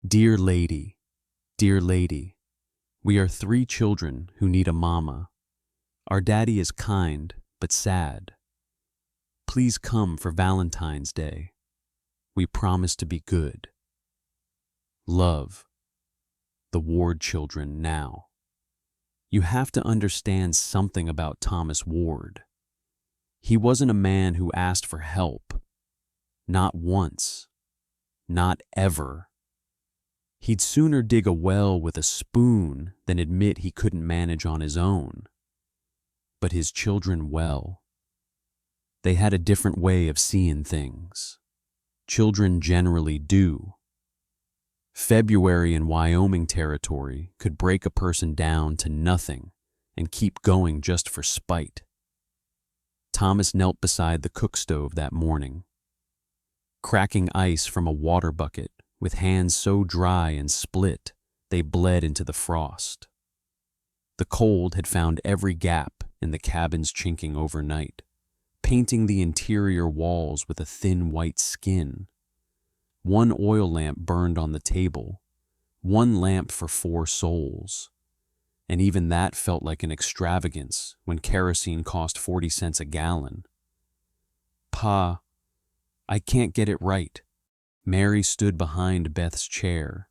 Dear lady, dear lady, we are three children who need a mama. Our daddy is kind, but sad. Please come for Valentine's Day. We promise to be good. Love, the Ward children now. You have to understand something about Thomas Ward. He wasn't a man who asked for help. Not once. Not ever. He'd sooner dig a well with a spoon than admit he couldn't manage on his own. But his children, well, they had a different way of seeing things. Children generally do. February in Wyoming territory could break a person down to nothing and keep going just for spite. Thomas knelt beside the cook stove that morning, cracking ice from a water bucket with hands so dry and split they bled into the frost. The cold had found every gap in the cabin's chinking overnight, painting the interior walls with a thin white skin. One oil lamp burned on the table, one lamp for 4 souls, and even that felt like an extravagance when kerosene cost 40 cents a gallon. Pa, I can't get it right. Mary stood behind Beth's chair,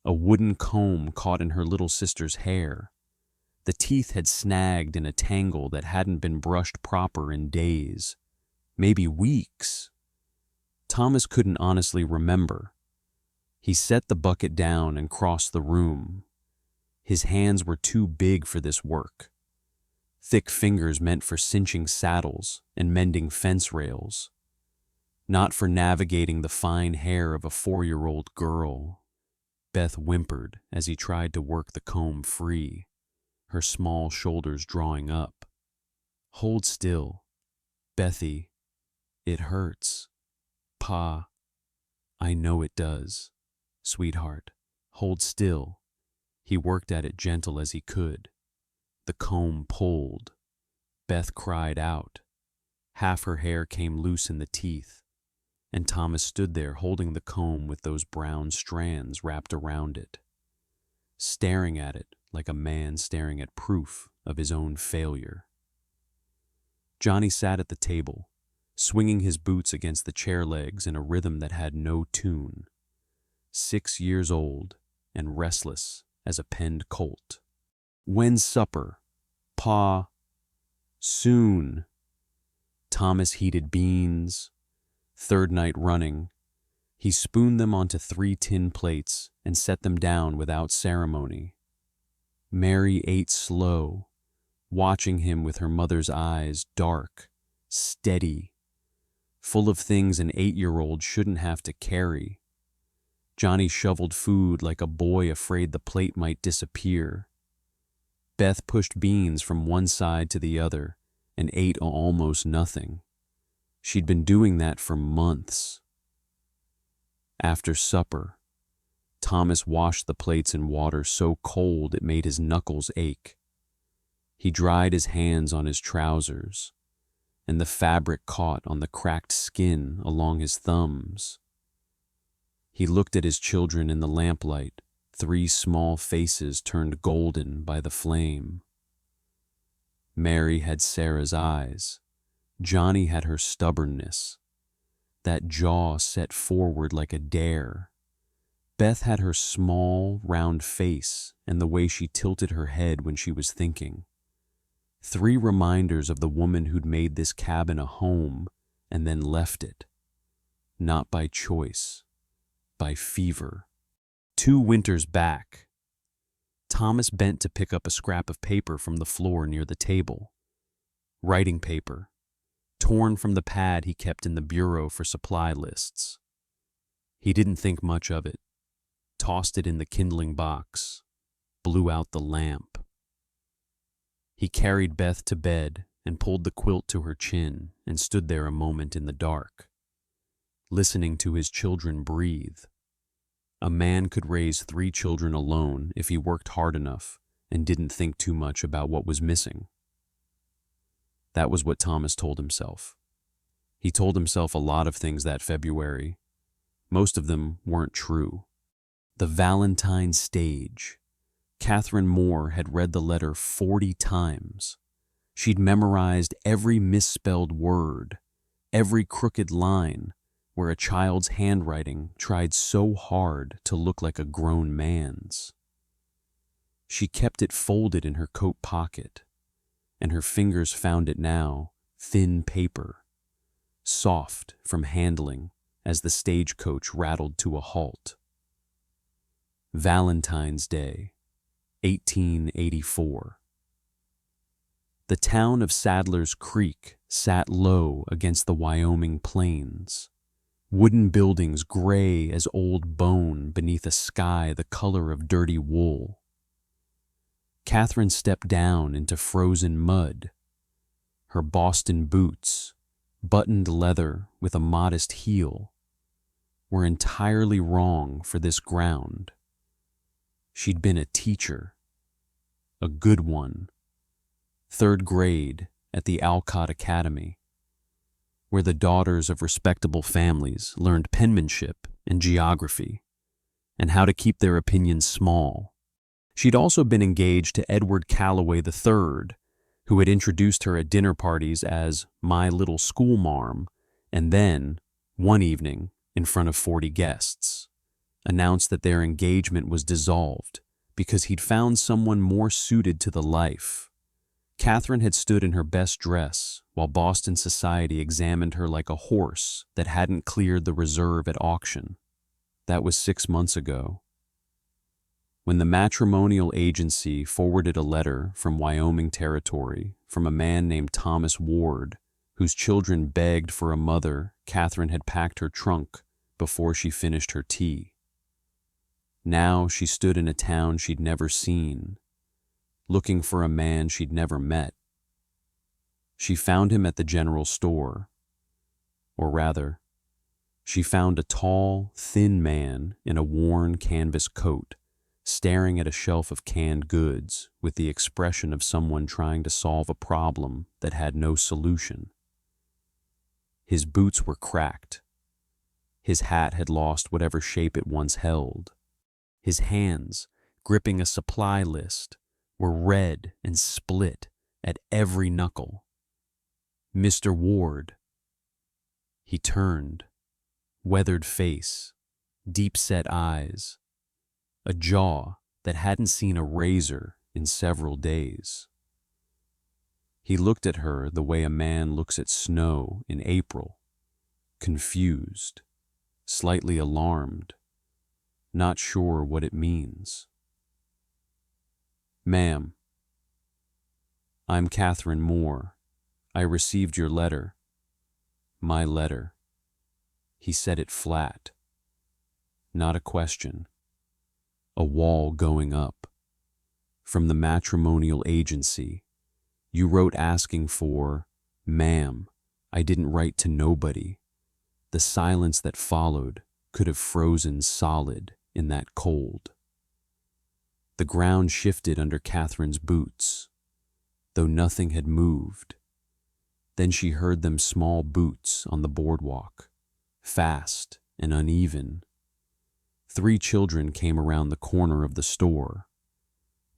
a wooden comb caught in her little sister's hair. The teeth had snagged in a tangle that hadn't been brushed proper in days, maybe weeks. Thomas couldn't honestly remember. He set the bucket down and crossed the room. His hands were too big for this work. Thick fingers meant for cinching saddles and mending fence rails, not for navigating the fine hair of a 4-year-old girl. Beth whimpered as he tried to work the comb free, her small shoulders drawing up. Hold still, Bethy. It hurts. Pa, I know it does. Sweetheart, hold still. He worked at it gentle as he could. The comb pulled. Beth cried out. Half her hair came loose in the teeth, and Thomas stood there holding the comb with those brown strands wrapped around it, staring at it like a man staring at proof of his own failure. Johnny sat at the table, swinging his boots against the chair legs in a rhythm that had no tune. 6 years old and restless as a penned colt. When's supper? Pa. Soon. Thomas heated beans. 3rd night running, he spooned them onto 3 tin plates and set them down without ceremony. Mary ate slow, watching him with her mother's eyes, dark, steady, full of things an 8-year-old shouldn't have to carry. Johnny shoveled food like a boy afraid the plate might disappear. Beth pushed beans from one side to the other and ate almost nothing. She'd been doing that for months. After supper, Thomas washed the plates in water so cold it made his knuckles ache. He dried his hands on his trousers, and the fabric caught on the cracked skin along his thumbs. He looked at his children in the lamplight, 3 small faces turned golden by the flame. Mary had Sarah's eyes. Johnny had her stubbornness, that jaw set forward like a dare. Beth had her small, round face and the way she tilted her head when she was thinking. 3 reminders of the woman who'd made this cabin a home and then left it. Not by choice, by fever. 2 winters back, Thomas bent to pick up a scrap of paper from the floor near the table. Writing paper, torn from the pad he kept in the bureau for supply lists. He didn't think much of it, tossed it in the kindling box, blew out the lamp. He carried Beth to bed and pulled the quilt to her chin and stood there a moment in the dark, listening to his children breathe. A man could raise 3 children alone if he worked hard enough and didn't think too much about what was missing. That was what Thomas told himself. He told himself a lot of things that February. Most of them weren't true. The Valentine stage. Catherine Moore had read the letter 40 times. She'd memorized every misspelled word, every crooked line where a child's handwriting tried so hard to look like a grown man's. She kept it folded in her coat pocket, and her fingers found it now, thin paper, soft from handling as the stagecoach rattled to a halt. Valentine's Day, 1884. The town of Sadler's Creek sat low against the Wyoming plains, wooden buildings gray as old bone beneath a sky the color of dirty wool. Catherine stepped down into frozen mud. Her Boston boots, buttoned leather with a modest heel, were entirely wrong for this ground. She'd been a teacher, a good one, 3rd grade at the Alcott Academy, where the daughters of respectable families learned penmanship and geography, and how to keep their opinions small. She'd also been engaged to Edward Calloway III, who had introduced her at dinner parties as my little schoolmarm, and then, one evening, in front of 40 guests, announced that their engagement was dissolved because he'd found someone more suited to the life. Catherine had stood in her best dress while Boston society examined her like a horse that hadn't cleared the reserve at auction. That was 6 months ago. When the matrimonial agency forwarded a letter from Wyoming Territory from a man named Thomas Ward, whose children begged for a mother, Catherine had packed her trunk before she finished her tea. Now she stood in a town she'd never seen, looking for a man she'd never met. She found him at the general store. Or rather, she found a tall, thin man in a worn canvas coat, staring at a shelf of canned goods with the expression of someone trying to solve a problem that had no solution. His boots were cracked. His hat had lost whatever shape it once held. His hands, gripping a supply list, were red and split at every knuckle. Mr. Ward. He turned, weathered face, deep-set eyes, a jaw that hadn't seen a razor in several days. He looked at her the way a man looks at snow in April, confused, slightly alarmed, not sure what it means. "Ma'am, I'm Catherine Moore. I received your letter." My letter. He said it flat. Not a question. A wall going up. From the matrimonial agency. You wrote asking for, "Ma'am, I didn't write to nobody." The silence that followed could have frozen solid in that cold. The ground shifted under Catherine's boots, though nothing had moved. Then she heard them small boots on the boardwalk, fast and uneven. 3 children came around the corner of the store.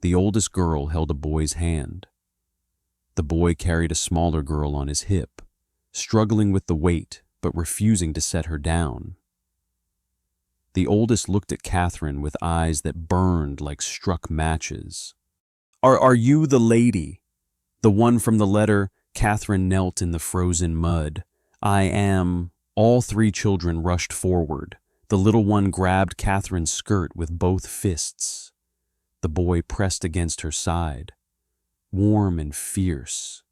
The oldest girl held a boy's hand. The boy carried a smaller girl on his hip, struggling with the weight but refusing to set her down. The oldest looked at Catherine with eyes that burned like struck matches. Are you the lady? The one from the letter?" Catherine knelt in the frozen mud. "I am." All 3 children rushed forward. The little one grabbed Catherine's skirt with both fists. The boy pressed against her side, warm and fierce.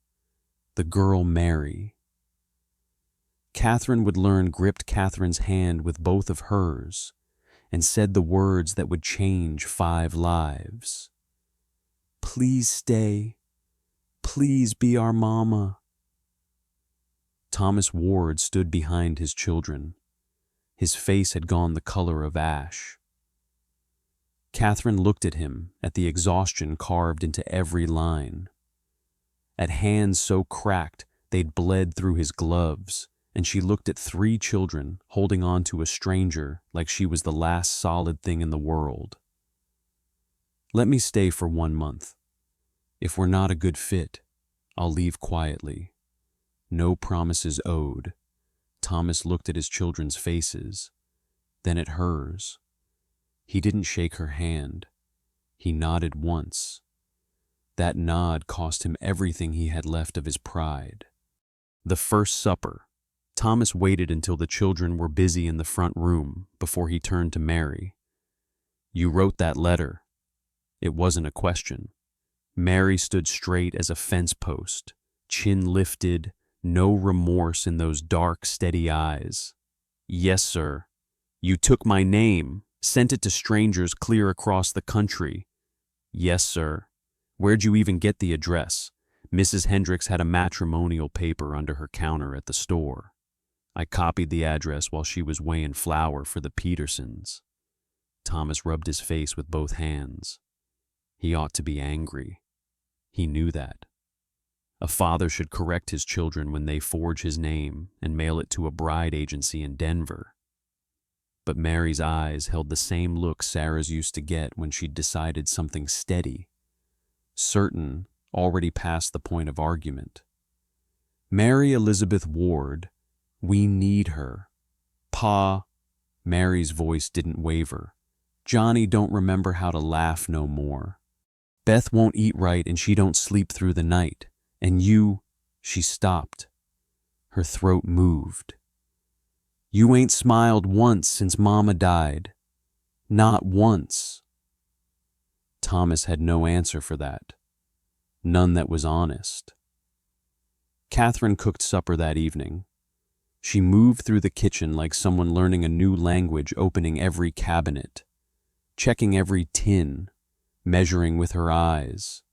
The girl Mary. Catherine would learn gripped Catherine's hand with both of hers and said the words that would change 5 lives. "Please stay. Please be our mama." Thomas Ward stood behind his children. His face had gone the color of ash. Catherine looked at him, at the exhaustion carved into every line, at hands so cracked they'd bled through his gloves and she looked at 3 children holding on to a stranger like she was the last solid thing in the world. "Let me stay for 1 month. If we're not a good fit, I'll leave quietly. No promises owed." Thomas looked at his children's faces, then at hers. He didn't shake her hand. He nodded once. That nod cost him everything he had left of his pride. The first supper. Thomas waited until the children were busy in the front room before he turned to Mary. "You wrote that letter." It wasn't a question. Mary stood straight as a fence post, chin lifted, no remorse in those dark, steady eyes. "Yes, sir. You took my name, sent it to strangers clear across the country." "Yes, sir. Where'd you even get the address?" Mrs. Hendricks had a matrimonial paper under her counter at the store. "I copied the address while she was weighing flour for the Petersons." Thomas rubbed his face with both hands. He ought to be angry. He knew that. A father should correct his children when they forge his name and mail it to a bride agency in Denver. But Mary's eyes held the same look Sarah's used to get when she'd decided something steady, certain, already past the point of argument. "Mary Elizabeth Ward, we need her." "Pa," Mary's voice didn't waver. "Johnny don't remember how to laugh no more. Beth won't eat right and she don't sleep through the night. And you—" She stopped. Her throat moved. "You ain't smiled once since Mama died. Not once." Thomas had no answer for that. None that was honest. Catherine cooked supper that evening. She moved through the kitchen like someone learning a new language, opening every cabinet, checking every tin, measuring with her eyes.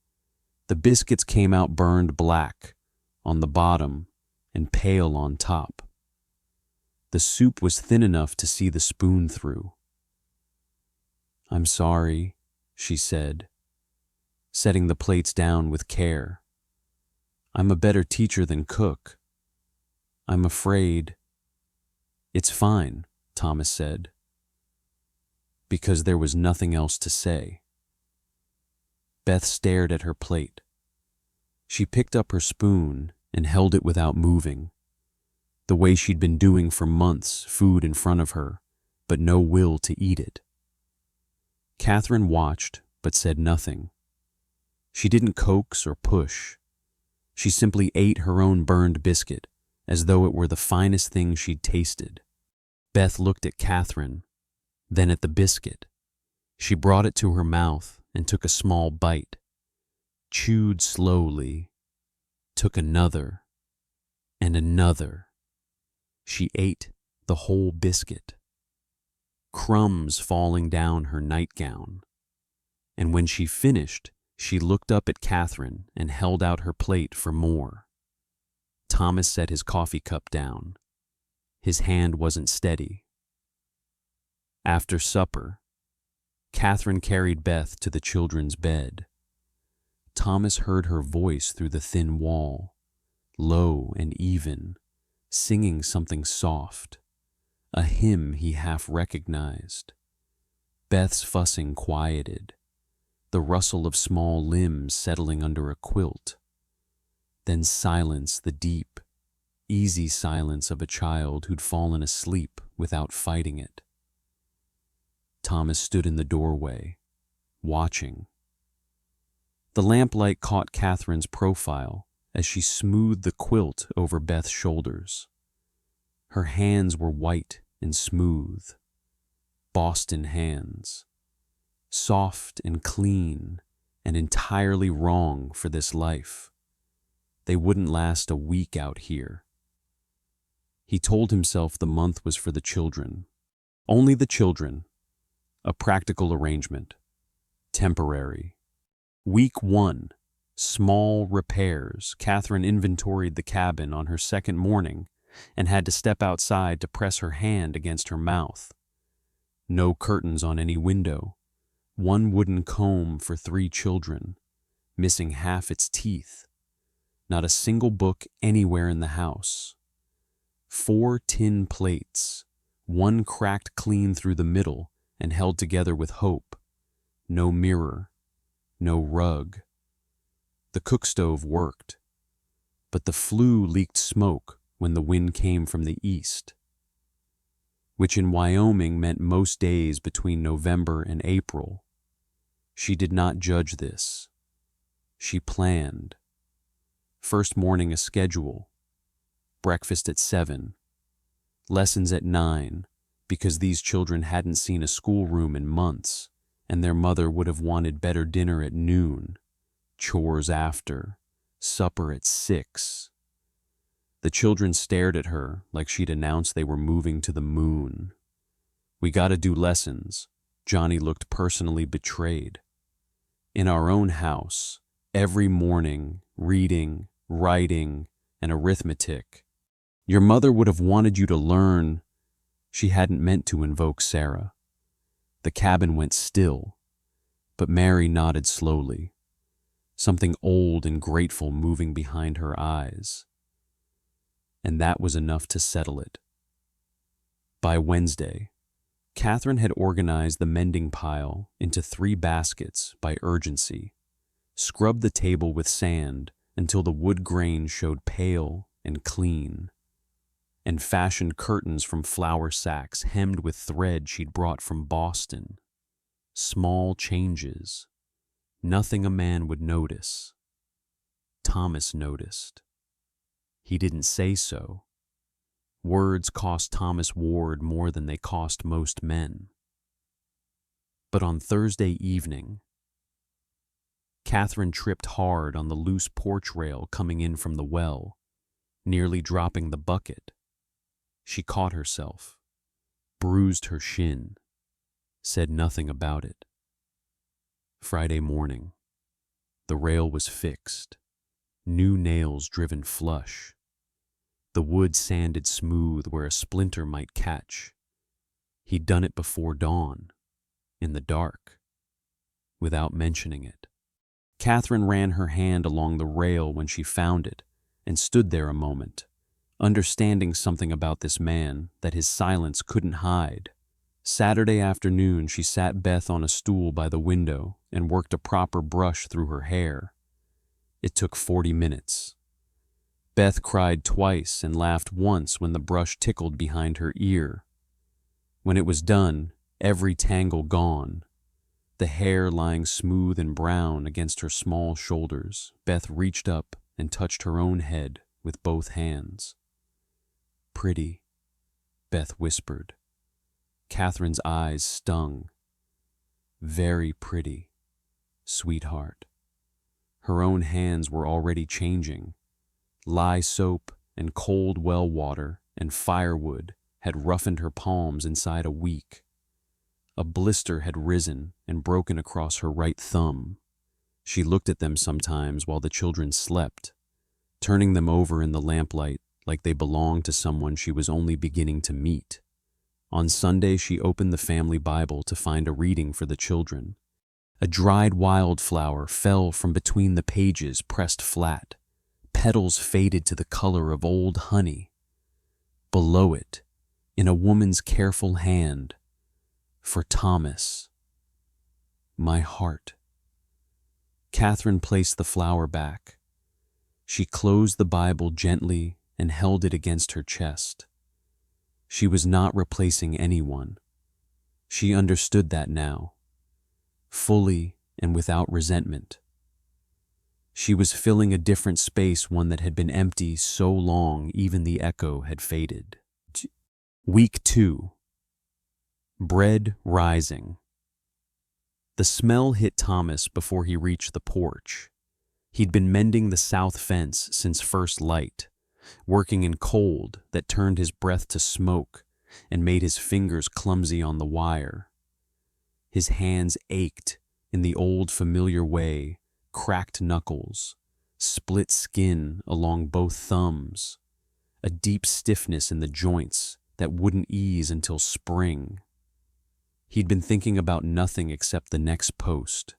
The biscuits came out burned black on the bottom and pale on top. The soup was thin enough to see the spoon through. "I'm sorry," she said, setting the plates down with care. "I'm a better teacher than cook. I'm afraid." "It's fine," Thomas said, because there was nothing else to say. Beth stared at her plate. She picked up her spoon and held it without moving, the way she'd been doing for months, food in front of her, but no will to eat it. Catherine watched, but said nothing. She didn't coax or push. She simply ate her own burned biscuit, as though it were the finest thing she'd tasted. Beth looked at Catherine, then at the biscuit. She brought it to her mouth and took a small bite, chewed slowly, took another, and another. She ate the whole biscuit, crumbs falling down her nightgown. And when she finished, she looked up at Catherine and held out her plate for more. Thomas set his coffee cup down. His hand wasn't steady. After supper, Catherine carried Beth to the children's bed. Thomas heard her voice through the thin wall, low and even, singing something soft, a hymn he half recognized. Beth's fussing quieted, the rustle of small limbs settling under a quilt. Then silence, the deep, easy silence of a child who'd fallen asleep without fighting it. Thomas stood in the doorway, watching. The lamplight caught Catherine's profile as she smoothed the quilt over Beth's shoulders. Her hands were white and smooth, Boston hands, soft and clean and entirely wrong for this life. They wouldn't last a week out here. He told himself the month was for the children. Only the children. A practical arrangement. Temporary. Week 1. Small repairs. Catherine inventoried the cabin on her second morning and had to step outside to press her hand against her mouth. No curtains on any window. One wooden comb for 3 children, missing half its teeth. Not a single book anywhere in the house. 4 tin plates, one cracked clean through the middle and held together with hope. No mirror, no rug. The cook stove worked, but the flue leaked smoke when the wind came from the east, which in Wyoming meant most days between November and April. She did not judge this. She planned. First morning a schedule. Breakfast at 7. Lessons at 9, because these children hadn't seen a schoolroom in months, and their mother would have wanted better dinner at noon. Chores after. Supper at 6. The children stared at her like she'd announced they were moving to the moon. We gotta do lessons. Johnny looked personally betrayed. In our own house, every morning, reading, writing, and arithmetic. Your mother would have wanted you to learn. She hadn't meant to invoke Sarah. The cabin went still, but Mary nodded slowly, something old and grateful moving behind her eyes. And that was enough to settle it. By Wednesday, Catherine had organized the mending pile into 3 baskets by urgency, scrubbed the table with sand until the wood grain showed pale and clean, and fashioned curtains from flour sacks hemmed with thread she'd brought from Boston. Small changes. Nothing a man would notice. Thomas noticed. He didn't say so. Words cost Thomas Ward more than they cost most men. But on Thursday evening, Catherine tripped hard on the loose porch rail coming in from the well, nearly dropping the bucket. She caught herself, bruised her shin, said nothing about it. Friday morning, the rail was fixed, new nails driven flush, the wood sanded smooth where a splinter might catch. He'd done it before dawn, in the dark, without mentioning it. Catherine ran her hand along the rail when she found it and stood there a moment, understanding something about this man that his silence couldn't hide. Saturday afternoon, she sat Beth on a stool by the window and worked a proper brush through her hair. It took 40 minutes. Beth cried twice and laughed once when the brush tickled behind her ear. When it was done, every tangle gone, the hair lying smooth and brown against her small shoulders, Beth reached up and touched her own head with both hands. "Pretty," Beth whispered. Catherine's eyes stung. "Very pretty, sweetheart." Her own hands were already changing. Lye soap and cold well water and firewood had roughened her palms inside a week. A blister had risen and broken across her right thumb. She looked at them sometimes while the children slept, turning them over in the lamplight like they belonged to someone she was only beginning to meet. On Sunday, she opened the family Bible to find a reading for the children. A dried wildflower fell from between the pages, pressed flat. Petals faded to the color of old honey. Below it, in a woman's careful hand, "For Thomas, my heart." Catherine placed the flower back. She closed the Bible gently and held it against her chest. She was not replacing anyone. She understood that now, fully and without resentment. She was filling a different space, one that had been empty so long even the echo had faded. Week 2. Bread rising. The smell hit Thomas before he reached the porch. He'd been mending the south fence since first light, working in cold that turned his breath to smoke and made his fingers clumsy on the wire. His hands ached in the old familiar way, cracked knuckles, split skin along both thumbs, a deep stiffness in the joints that wouldn't ease until spring. He'd been thinking about nothing except the next post,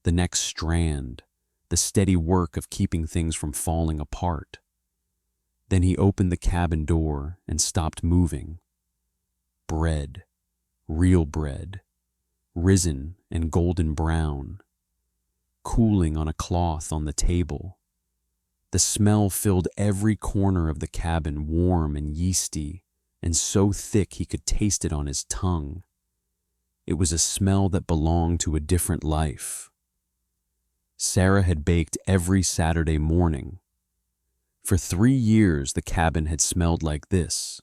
the next strand, the steady work of keeping things from falling apart. Then he opened the cabin door and stopped moving. Bread, real bread, risen and golden brown, cooling on a cloth on the table. The smell filled every corner of the cabin, warm and yeasty, and so thick he could taste it on his tongue. It was a smell that belonged to a different life. Sarah had baked every Saturday morning. For 3 years the cabin had smelled like this,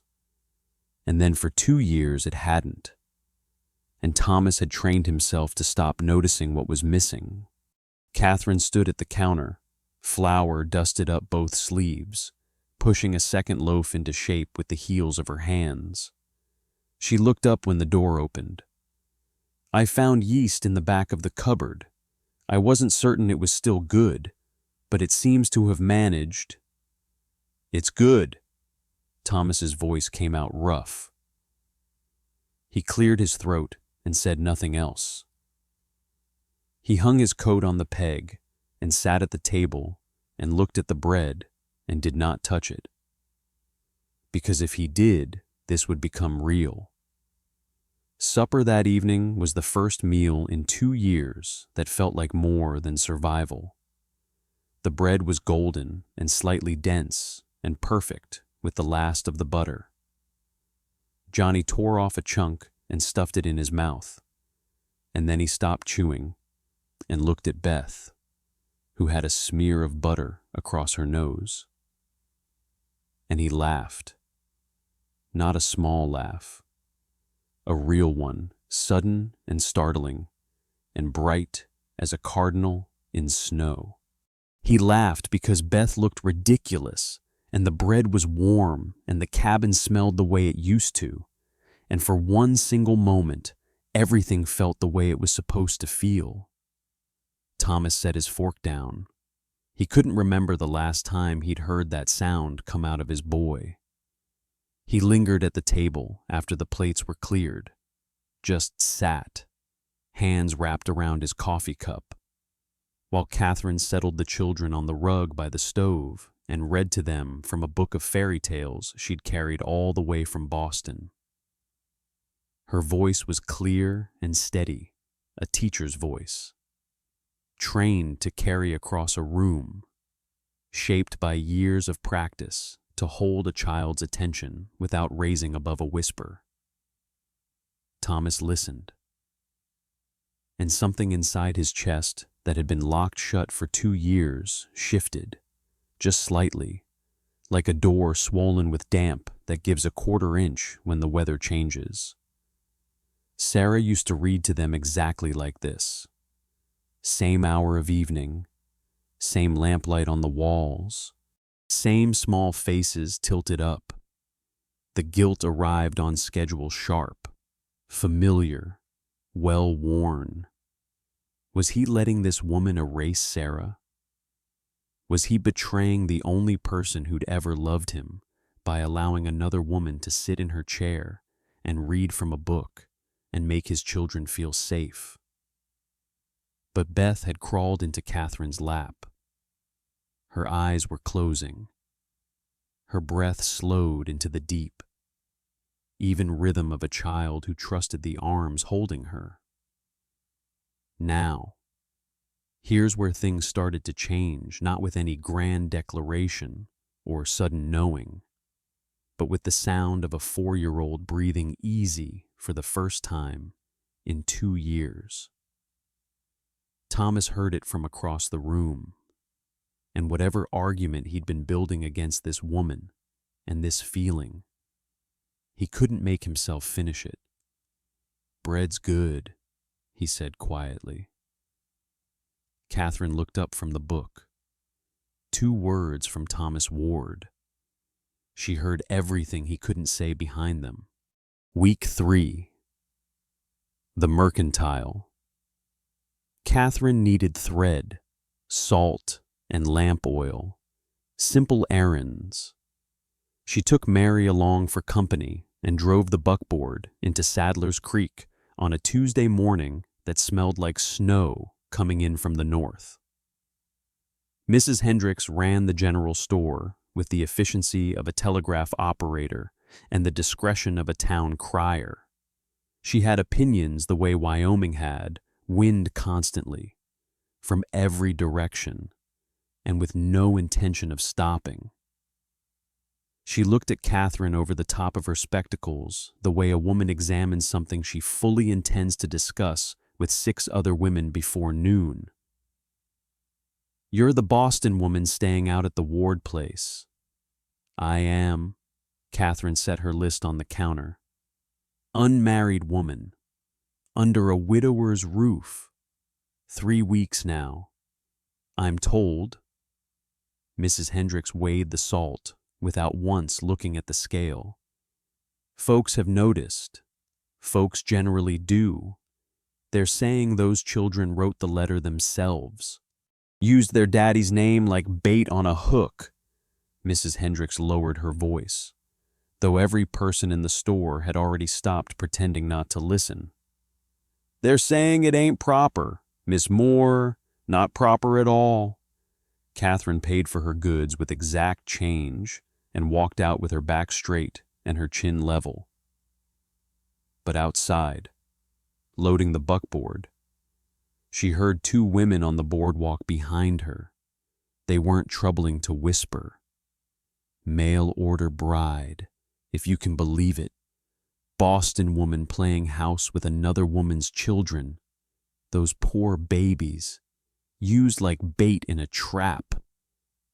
and then for 2 years it hadn't. And Thomas had trained himself to stop noticing what was missing. Catherine stood at the counter, flour dusted up both sleeves, pushing a second loaf into shape with the heels of her hands. She looked up when the door opened. "I found yeast in the back of the cupboard. I wasn't certain it was still good, but it seems to have managed." "It's good." Thomas's voice came out rough. He cleared his throat and said nothing else. He hung his coat on the peg and sat at the table and looked at the bread and did not touch it. Because if he did, this would become real. Supper that evening was the first meal in 2 years that felt like more than survival. The bread was golden and slightly dense and perfect with the last of the butter. Johnny tore off a chunk and stuffed it in his mouth, and then he stopped chewing and looked at Beth, who had a smear of butter across her nose. And he laughed. Not a small laugh. A real one, sudden and startling, and bright as a cardinal in snow. He laughed because Beth looked ridiculous, and the bread was warm, and the cabin smelled the way it used to, and for one single moment, everything felt the way it was supposed to feel. Thomas set his fork down. He couldn't remember the last time he'd heard that sound come out of his boy. He lingered at the table after the plates were cleared, just sat, hands wrapped around his coffee cup, while Catherine settled the children on the rug by the stove and read to them from a book of fairy tales she'd carried all the way from Boston. Her voice was clear and steady, a teacher's voice, trained to carry across a room, shaped by years of practice to hold a child's attention without raising above a whisper. Thomas listened, and something inside his chest that had been locked shut for 2 years shifted, just slightly, like a door swollen with damp that gives a 1/4 inch when the weather changes. Sarah used to read to them exactly like this. Same hour of evening, same lamplight on the walls, same small faces tilted up. The guilt arrived on schedule sharp, familiar, well-worn. Was he letting this woman erase Sarah? Was he betraying the only person who'd ever loved him by allowing another woman to sit in her chair and read from a book and make his children feel safe? But Beth had crawled into Catherine's lap. Her eyes were closing. Her breath slowed into the deep, even rhythm of a child who trusted the arms holding her. Now, here's where things started to change, not with any grand declaration or sudden knowing, but with the sound of a 4-year-old breathing easy for the first time in 2 years. Thomas heard it from across the room, and whatever argument he'd been building against this woman and this feeling, he couldn't make himself finish it. "Bread's good," he said quietly. Catherine looked up from the book. 2 words from Thomas Ward. She heard everything he couldn't say behind them. Week 3. The Mercantile. Catherine needed thread, salt, and lamp oil. Simple errands. She took Mary along for company and drove the buckboard into Sadler's Creek on a Tuesday morning that smelled like snow coming in from the north. Mrs. Hendricks ran the general store with the efficiency of a telegraph operator and the discretion of a town crier. She had opinions the way Wyoming had, wind constantly, from every direction, and with no intention of stopping. She looked at Catherine over the top of her spectacles, the way a woman examines something she fully intends to discuss with 6 other women before noon. "You're the Boston woman staying out at the Ward place." "I am." Catherine set her list on the counter. "Unmarried woman. Under a widower's roof. 3 weeks now. I'm told." Mrs. Hendricks weighed the salt without once looking at the scale. "Folks have noticed. Folks generally do. They're saying those children wrote the letter themselves. Used their daddy's name like bait on a hook." Mrs. Hendricks lowered her voice, though every person in the store had already stopped pretending not to listen. "They're saying it ain't proper. Miss Moore, not proper at all." Catherine paid for her goods with exact change and walked out with her back straight and her chin level. But outside, loading the buckboard, she heard 2 women on the boardwalk behind her. They weren't troubling to whisper. Mail order bride, if you can believe it. Boston woman playing house with another woman's children. Those poor babies, used like bait in a trap.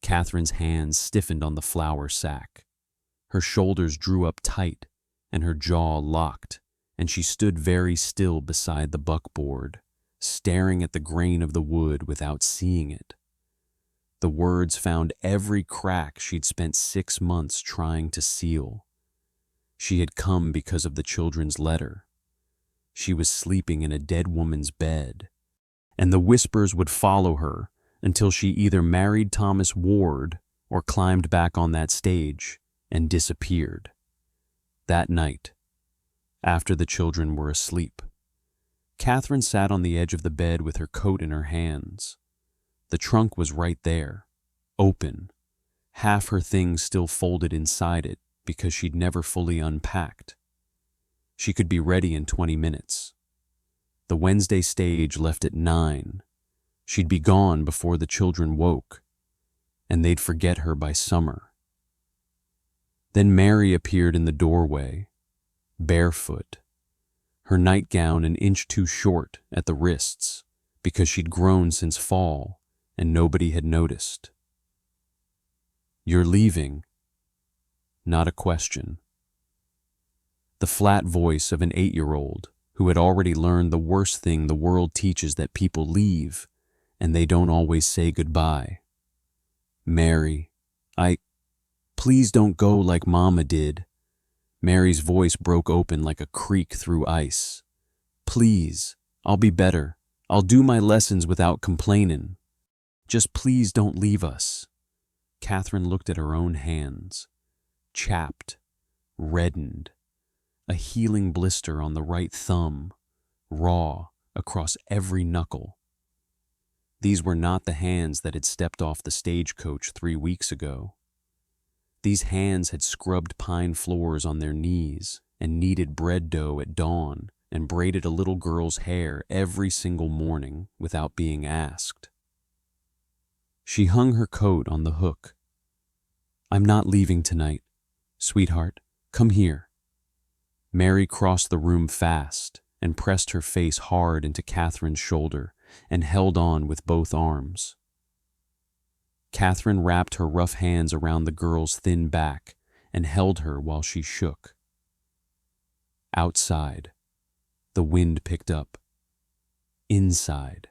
Catherine's hands stiffened on the flour sack. Her shoulders drew up tight and her jaw locked, and she stood very still beside the buckboard, staring at the grain of the wood without seeing it. The words found every crack she'd spent 6 months trying to seal. She had come because of the children's letter. She was sleeping in a dead woman's bed, and the whispers would follow her until she either married Thomas Ward or climbed back on that stage and disappeared. That night, after the children were asleep, Catherine sat on the edge of the bed with her coat in her hands. The trunk was right there, open, half her things still folded inside it because she'd never fully unpacked. She could be ready in 20 minutes. The Wednesday stage left at 9. She'd be gone before the children woke, and they'd forget her by summer. Then Mary appeared in the doorway, barefoot, her nightgown an inch too short at the wrists because she'd grown since fall and nobody had noticed. "You're leaving?" Not a question. The flat voice of an 8-year-old who had already learned the worst thing the world teaches, that people leave and they don't always say goodbye. "Mary, please don't go like Mama did." Mary's voice broke open like a creek through ice. "Please, I'll be better. I'll do my lessons without complaining. Just please don't leave us." Catherine looked at her own hands, chapped, reddened, a healing blister on the right thumb, raw across every knuckle. These were not the hands that had stepped off the stagecoach 3 weeks ago. These hands had scrubbed pine floors on their knees and kneaded bread dough at dawn and braided a little girl's hair every single morning without being asked. She hung her coat on the hook. "I'm not leaving tonight. Sweetheart, come here." Mary crossed the room fast and pressed her face hard into Catherine's shoulder and held on with both arms. Catherine wrapped her rough hands around the girl's thin back and held her while she shook. Outside, the wind picked up. Inside,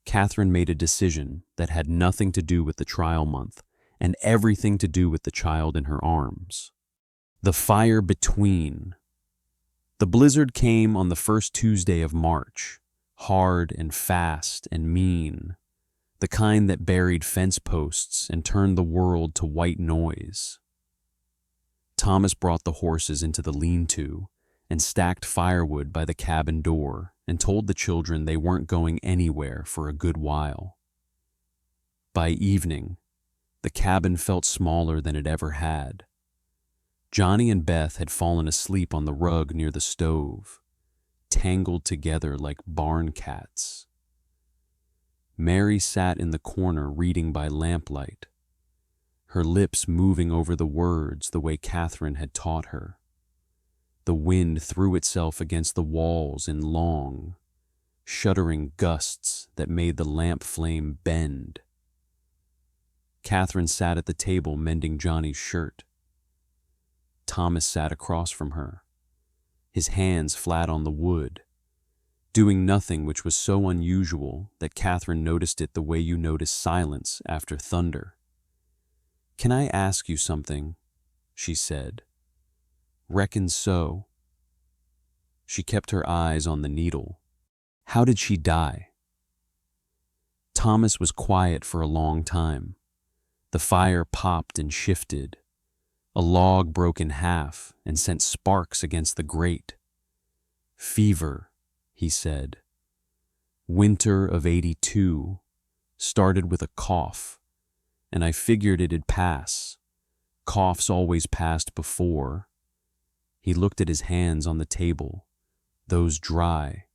Catherine made a decision that had nothing to do with the trial month and everything to do with the child in her arms. The fire between. The blizzard came on the first Tuesday of March, hard and fast and mean, the kind that buried fence posts and turned the world to white noise. Thomas brought the horses into the lean-to and stacked firewood by the cabin door and told the children they weren't going anywhere for a good while. By evening, The cabin felt smaller than it ever had. Johnny and Beth had fallen asleep on the rug near the stove, tangled together like barn cats. Mary sat in the corner reading by lamplight, her lips moving over the words the way Catherine had taught her. The wind threw itself against the walls in long, shuddering gusts that made the lamp flame bend. Catherine sat at the table mending Johnny's shirt. Thomas sat across from her, his hands flat on the wood, doing nothing, which was so unusual that Catherine noticed it the way you notice silence after thunder. "Can I ask you something?" she said. "Reckon so." She kept her eyes on the needle. "How did she die?" Thomas was quiet for a long time. The fire popped and shifted. A log broke in half and sent sparks against the grate. "Fever," he said. "Winter of '82. Started with a cough, and I figured it'd pass. Coughs always passed before." He looked at his hands on the table, those dry,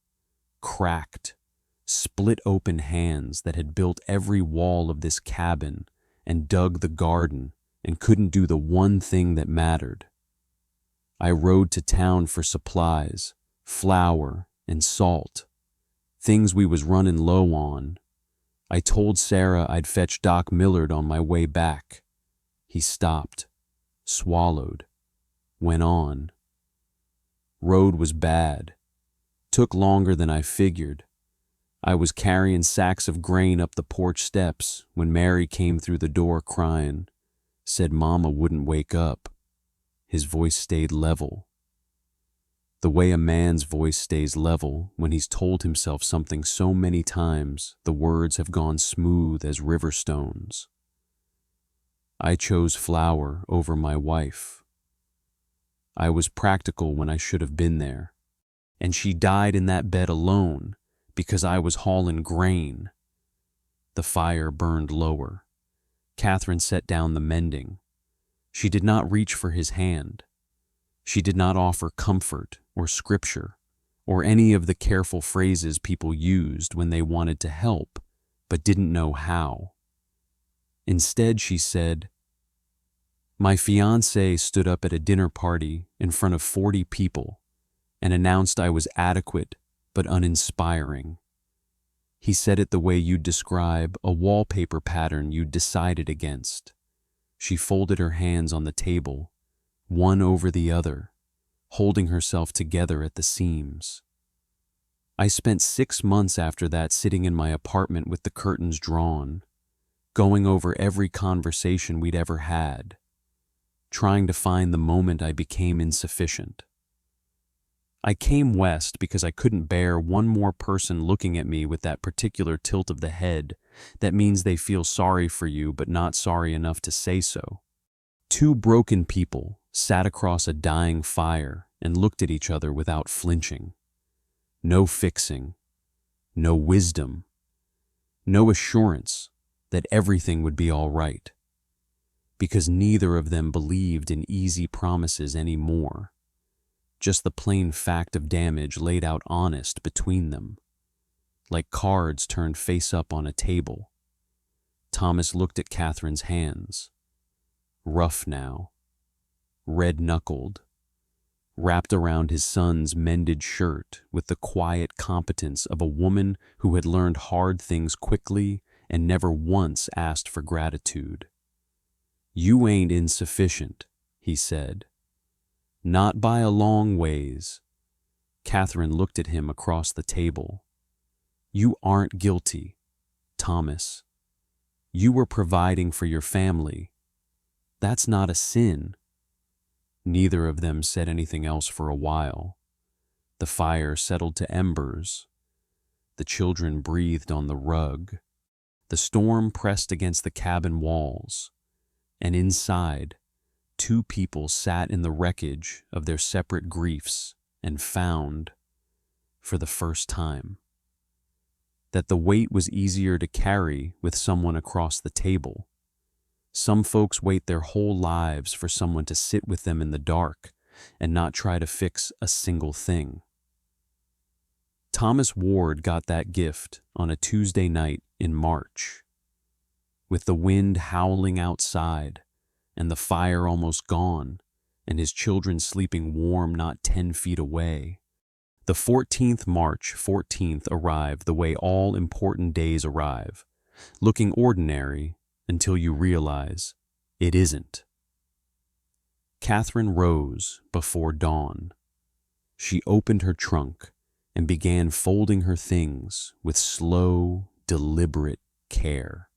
cracked, split-open hands that had built every wall of this cabin and dug the garden and couldn't do the one thing that mattered. "I rode to town for supplies, flour and salt, things we was running low on. I told Sarah I'd fetch Doc Millard on my way back." He stopped, swallowed, went on. "Road was bad. Took longer than I figured. I was carrying sacks of grain up the porch steps when Mary came through the door crying. Said Mama wouldn't wake up." His voice stayed level, the way a man's voice stays level when he's told himself something so many times the words have gone smooth as river stones. "I chose flour over my wife. I was practical when I should have been there, and she died in that bed alone because I was hauling grain." The fire burned lower. Catherine set down the mending. She did not reach for his hand. She did not offer comfort or scripture or any of the careful phrases people used when they wanted to help but didn't know how. Instead, she said, "My fiancé stood up at a dinner party in front of 40 people and announced I was adequate but uninspiring. He said it the way you'd describe a wallpaper pattern you'd decided against." She folded her hands on the table, one over the other, holding herself together at the seams. "I spent 6 months after that sitting in my apartment with the curtains drawn, going over every conversation we'd ever had, trying to find the moment I became insufficient. I came west because I couldn't bear one more person looking at me with that particular tilt of the head that means they feel sorry for you but not sorry enough to say so. 2 broken people sat across a dying fire and looked at each other without flinching. No fixing, no wisdom, no assurance that everything would be all right, because neither of them believed in easy promises anymore. Just the plain fact of damage laid out honest between them, like cards turned face up on a table. Thomas looked at Catherine's hands, rough now, red-knuckled, wrapped around his son's mended shirt with the quiet competence of a woman who had learned hard things quickly and never once asked for gratitude. "You ain't insufficient," he said. "Not by a long ways." Catherine looked at him across the table. "You aren't guilty, Thomas. You were providing for your family. That's not a sin." Neither of them said anything else for a while. The fire settled to embers. The children breathed on the rug. The storm pressed against the cabin walls, and inside, 2 people sat in the wreckage of their separate griefs and found, for the first time, that the weight was easier to carry with someone across the table. Some folks wait their whole lives for someone to sit with them in the dark and not try to fix a single thing. Thomas Ward got that gift on a Tuesday night in March. With the wind howling outside and the fire almost gone and his children sleeping warm not 10 feet away, the 14th March 14th arrived the way all important days arrive, looking ordinary until you realize it isn't. Catherine rose before dawn. She opened her trunk and began folding her things with slow, deliberate care.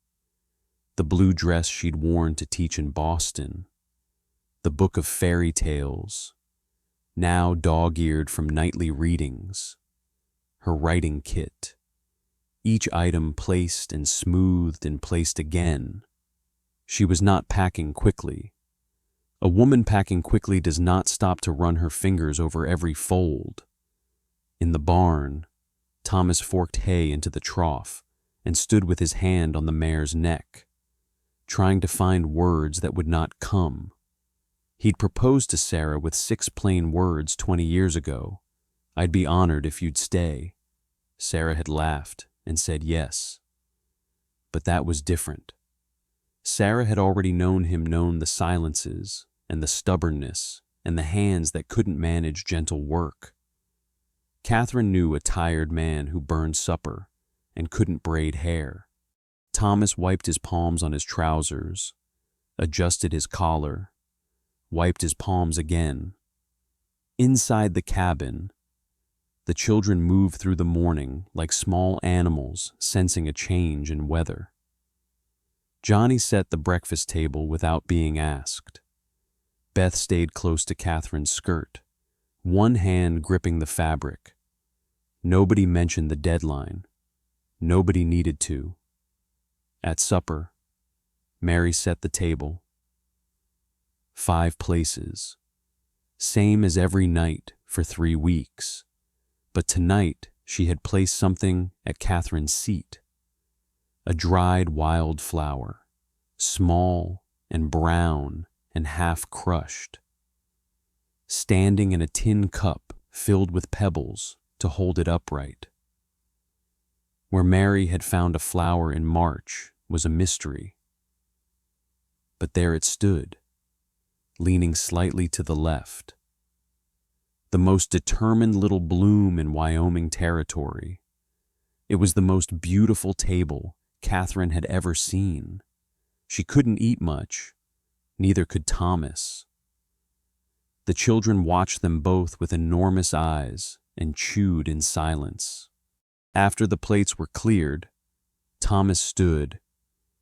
The blue dress she'd worn to teach in Boston, the book of fairy tales, now dog-eared from nightly readings, her writing kit, each item placed and smoothed and placed again. She was not packing quickly. A woman packing quickly does not stop to run her fingers over every fold. In the barn, Thomas forked hay into the trough and stood with his hand on the mare's neck, trying to find words that would not come. He'd proposed to Sarah with 6 plain words 20 years ago. "I'd be honored if you'd stay." Sarah had laughed and said yes. But that was different. Sarah had already known the silences and the stubbornness and the hands that couldn't manage gentle work. Catherine knew a tired man who burned supper and couldn't braid hair. Thomas wiped his palms on his trousers, adjusted his collar, wiped his palms again. Inside the cabin, the children moved through the morning like small animals sensing a change in weather. Johnny set the breakfast table without being asked. Beth stayed close to Catherine's skirt, one hand gripping the fabric. Nobody mentioned the deadline. Nobody needed to. At supper, Mary set the table. 5 places. Same as every night for 3 weeks. But tonight she had placed something at Catherine's seat. A dried wildflower, small and brown and half crushed, standing in a tin cup filled with pebbles to hold it upright. Where Mary had found a flower in March was a mystery. But there it stood, leaning slightly to the left. The most determined little bloom in Wyoming territory. It was the most beautiful table Catherine had ever seen. She couldn't eat much, neither could Thomas. The children watched them both with enormous eyes and chewed in silence. After the plates were cleared, Thomas stood.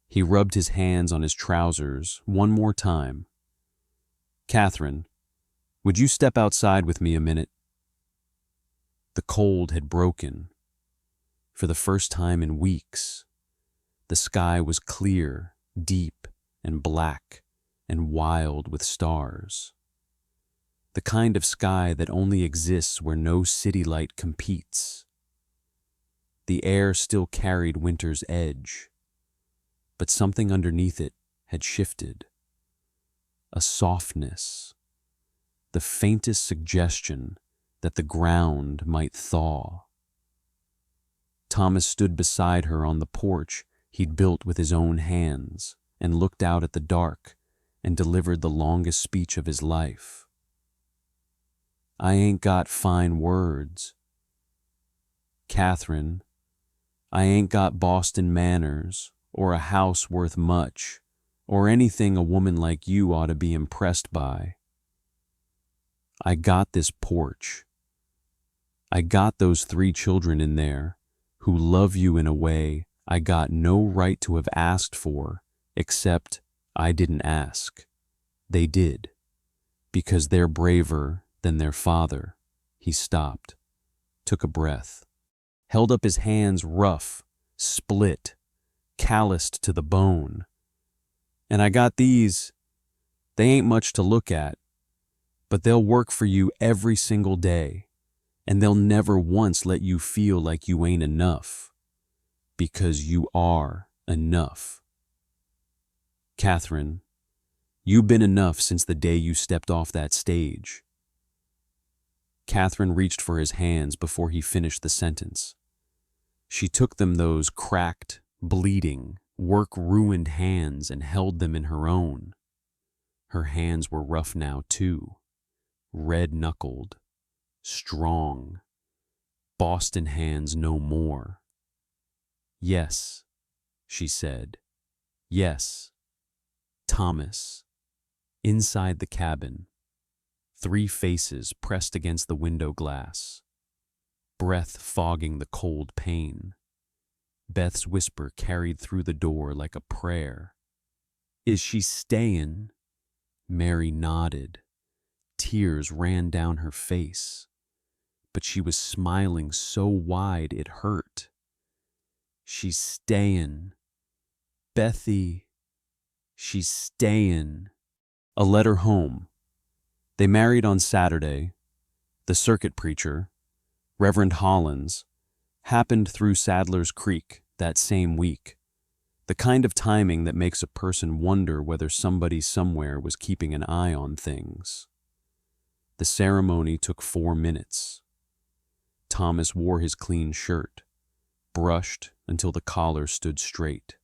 He rubbed his hands on his trousers one more time. "Catherine, would you step outside with me a minute?" The cold had broken. For the first time in weeks, the sky was clear, deep, and black, and wild with stars. The kind of sky that only exists where no city light competes. The air still carried winter's edge, but something underneath it had shifted. A softness, the faintest suggestion that the ground might thaw. Thomas stood beside her on the porch he'd built with his own hands and looked out at the dark and delivered the longest speech of his life. "I ain't got fine words. Catherine, I ain't got Boston manners or a house worth much or anything a woman like you ought to be impressed by. I got this porch. I got those 3 children in there who love you in a way I got no right to have asked for, except I didn't ask. They did, because they're braver than their father." He stopped, took a breath, held up his hands rough, split, calloused to the bone. "And I got these. They ain't much to look at, but they'll work for you every single day, and they'll never once let you feel like you ain't enough, because you are enough." Catherine, you've been enough since the day you stepped off that stage. Catherine reached for his hands before he finished the sentence. She took them, those cracked, bleeding, work-ruined hands, and held them in her own. Her hands were rough now, too, red-knuckled, strong, Boston hands no more. Yes, she said. Yes, Thomas. Inside the cabin, 3 faces pressed against the window glass, breath fogging the cold pane. Beth's whisper carried through the door like a prayer. Is she staying? Mary nodded. Tears ran down her face, but she was smiling so wide it hurt. She's staying. Bethy, she's staying. A letter home. They married on Saturday. The circuit preacher, Reverend Hollins, happened through Sadler's Creek that same week. The kind of timing that makes a person wonder whether somebody somewhere was keeping an eye on things. The ceremony took 4 minutes. Thomas wore his clean shirt, brushed until the collar stood straight.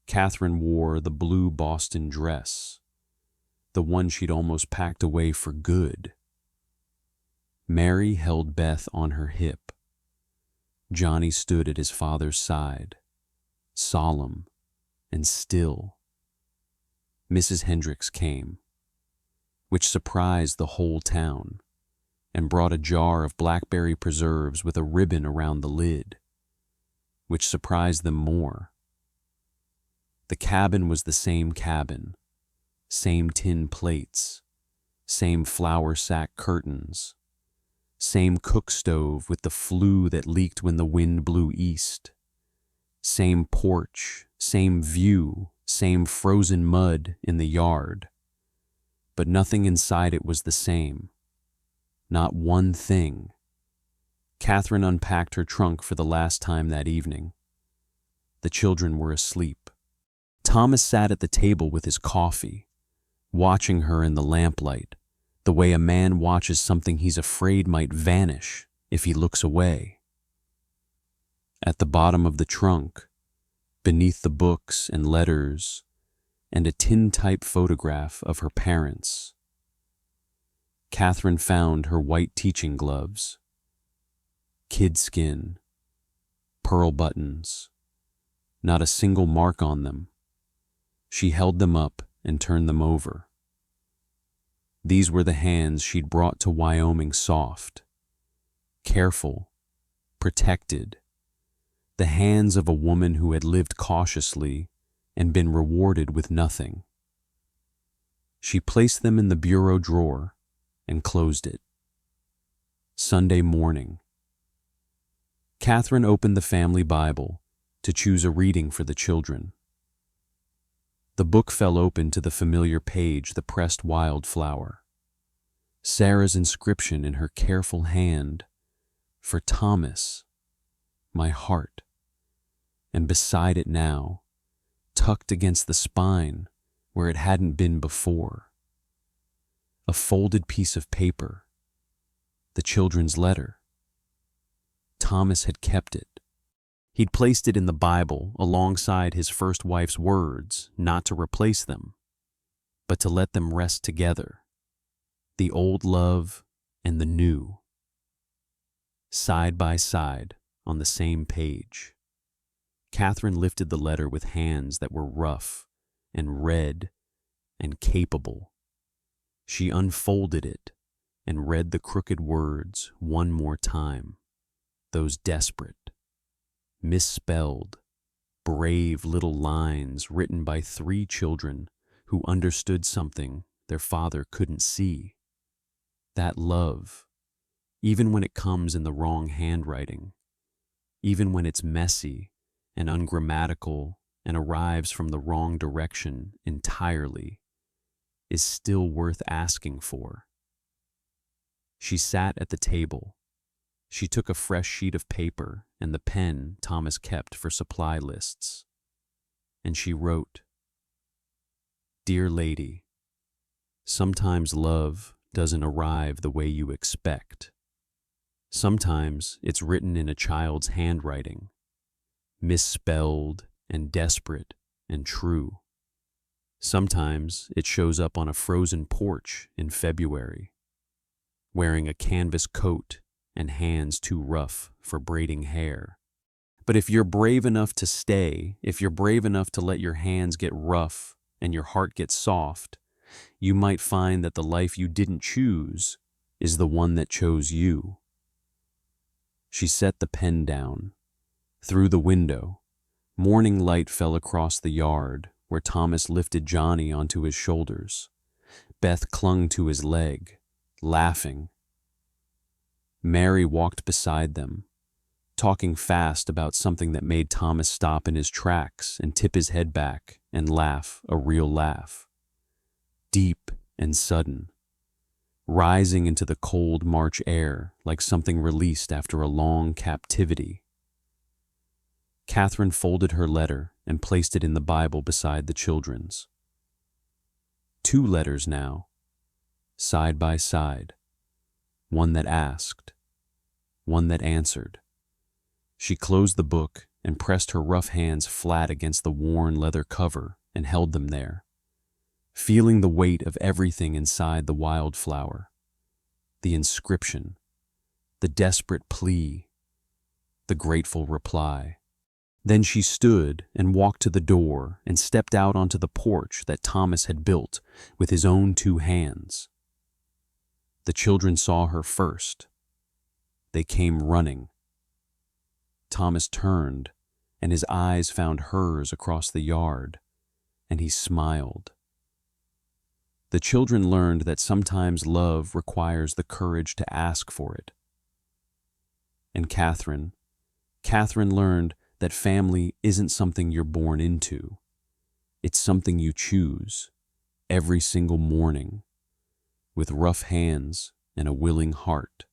Catherine wore the blue Boston dress, the one she'd almost packed away for good. Mary held Beth on her hip. Johnny stood at his father's side, solemn and still. Mrs. Hendricks came, which surprised the whole town, and brought a jar of blackberry preserves with a ribbon around the lid, which surprised them more. The cabin was the same cabin, same tin plates, same flour sack curtains, same cook stove with the flue that leaked when the wind blew east, same porch, same view, same frozen mud in the yard. But nothing inside it was the same. Not one thing. Catherine unpacked her trunk for the last time that evening. The children were asleep. Thomas sat at the table with his coffee, watching her in the lamplight, the way a man watches something he's afraid might vanish if he looks away. At the bottom of the trunk, beneath the books and letters, and a tin-type photograph of her parents, Catherine found her white teaching gloves, kid skin, pearl buttons, not a single mark on them. She held them up and turned them over. These were the hands she'd brought to Wyoming soft, careful, protected, the hands of a woman who had lived cautiously and been rewarded with nothing. She placed them in the bureau drawer and closed it. Sunday morning. Catherine opened the family Bible to choose a reading for the children. The book fell open to the familiar page, the pressed wildflower. Sarah's inscription in her careful hand, for Thomas, my heart. And beside it now, tucked against the spine where it hadn't been before, a folded piece of paper, the children's letter. Thomas had kept it. He'd placed it in the Bible alongside his first wife's words, not to replace them, but to let them rest together, the old love and the new, side by side on the same page. Catherine lifted the letter with hands that were rough and red and capable. She unfolded it and read the crooked words one more time, those desperate, misspelled, brave little lines written by 3 children who understood something their father couldn't see. That love, even when it comes in the wrong handwriting, even when it's messy and ungrammatical and arrives from the wrong direction entirely, is still worth asking for. She sat at the table. She took a fresh sheet of paper and the pen Thomas kept for supply lists, and she wrote, Dear lady, sometimes love doesn't arrive the way you expect. Sometimes it's written in a child's handwriting, misspelled and desperate and true. Sometimes it shows up on a frozen porch in February, wearing a canvas coat and hands too rough for braiding hair. But if you're brave enough to stay, if you're brave enough to let your hands get rough and your heart get soft, you might find that the life you didn't choose is the one that chose you. She set the pen down. Through the window, morning light fell across the yard where Thomas lifted Johnny onto his shoulders. Beth clung to his leg, laughing. Mary walked beside them, talking fast about something that made Thomas stop in his tracks and tip his head back and laugh a real laugh. Deep and sudden, rising into the cold March air like something released after a long captivity. Catherine folded her letter and placed it in the Bible beside the children's. 2 letters now, side by side, one that asked, one that answered. She closed the book and pressed her rough hands flat against the worn leather cover and held them there, feeling the weight of everything inside the wildflower, the inscription, the desperate plea, the grateful reply. Then she stood and walked to the door and stepped out onto the porch that Thomas had built with his own 2 hands. The children saw her first. They came running. Thomas turned, and his eyes found hers across the yard, and he smiled. The children learned that sometimes love requires the courage to ask for it. And Catherine learned that family isn't something you're born into. It's something you choose every single morning with rough hands and a willing heart.